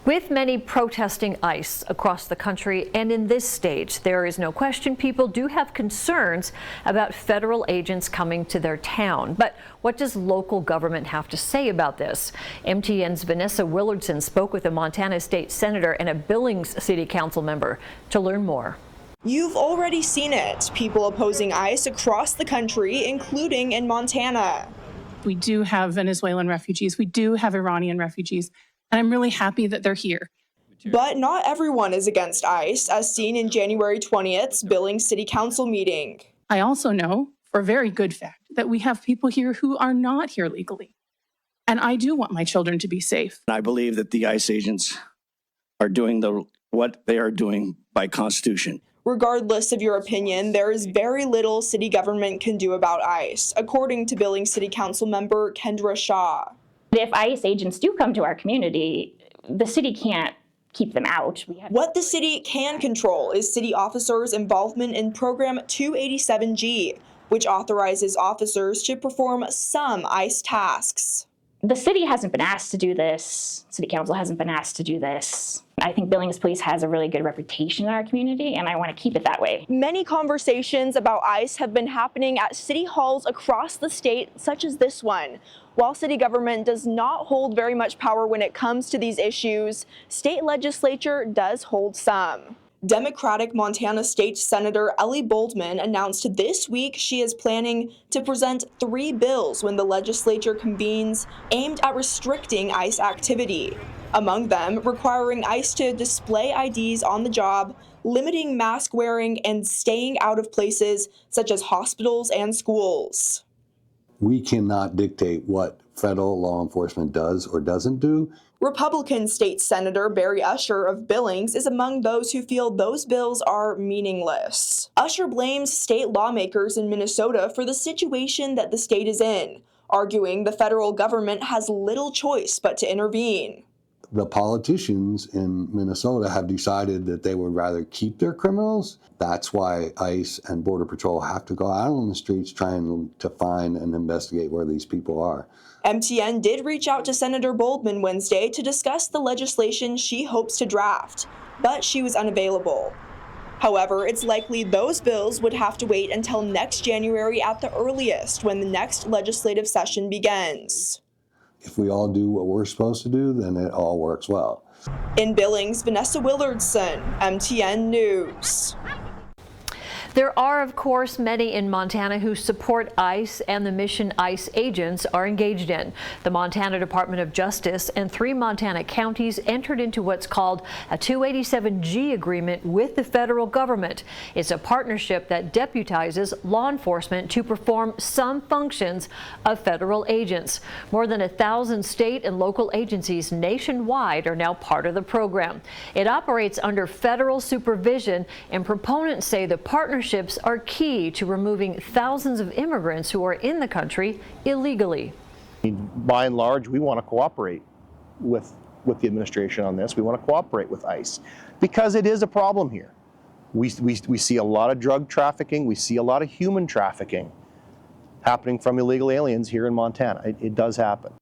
With many protesting ICE across the country and in this state, there is no question people do have concerns about federal agents coming to their town. But what does local government have to say about this? MTN's Vanessa Willardson spoke with a Montana state senator and a Billings city council member to learn more. You've already seen it, people opposing ICE across the country, including in Montana. We do have Venezuelan refugees, we do have Iranian refugees, and I'm really happy that they're here. But not everyone is against ICE, as seen in January 20th's Billings City Council meeting. I also know, for a very good fact, that we have people here who are not here legally. And I do want my children to be safe. I believe that the ICE agents are doing what they are doing by Constitution. Regardless of your opinion, there is very little city government can do about ICE, according to Billings City Council member Kendra Shaw. If ICE agents do come to our community, the city can't keep them out. What the city can control is city officers' involvement in Program 287G, which authorizes officers to perform some ICE tasks. The city hasn't been asked to do this. City council hasn't been asked to do this. I think Billings Police has a really good reputation in our community, and I want to keep it that way. Many conversations about ICE have been happening at city halls across the state, such as this one. While city government does not hold very much power when it comes to these issues, state legislature does hold some. Democratic Montana State Senator Ellie Boldman announced this week she is planning to present 3 bills when the legislature convenes aimed at restricting ICE activity. Among them, requiring ICE to display IDs on the job, limiting mask wearing, and staying out of places such as hospitals and schools. We cannot dictate what federal law enforcement does or doesn't do. Republican State Senator Barry Usher of Billings is among those who feel those bills are meaningless. Usher blames state lawmakers in Minnesota for the situation that the state is in, arguing the federal government has little choice but to intervene. The politicians in Minnesota have decided that they would rather keep their criminals. That's why ICE and Border Patrol have to go out on the streets trying to find and investigate where these people are. MTN did reach out to Senator Boldman Wednesday to discuss the legislation she hopes to draft, but she was unavailable. However, it's likely those bills would have to wait until next January at the earliest, when the next legislative session begins. If we all do what we're supposed to do, then it all works well. In Billings, Vanessa Willardson, MTN News. There are, of course, many in Montana who support ICE and the mission ICE agents are engaged in. The Montana Department of Justice and 3 Montana counties entered into what's called a 287G agreement with the federal government. It's a partnership that deputizes law enforcement to perform some functions of federal agents. More than 1,000 state and local agencies nationwide are now part of the program. It operates under federal supervision, and proponents say the partnership are key to removing thousands of immigrants who are in the country illegally. By and large, we want to cooperate with the administration on this. We want to cooperate with ICE because it is a problem here. We see a lot of drug trafficking. We see a lot of human trafficking happening from illegal aliens here in Montana. It does happen.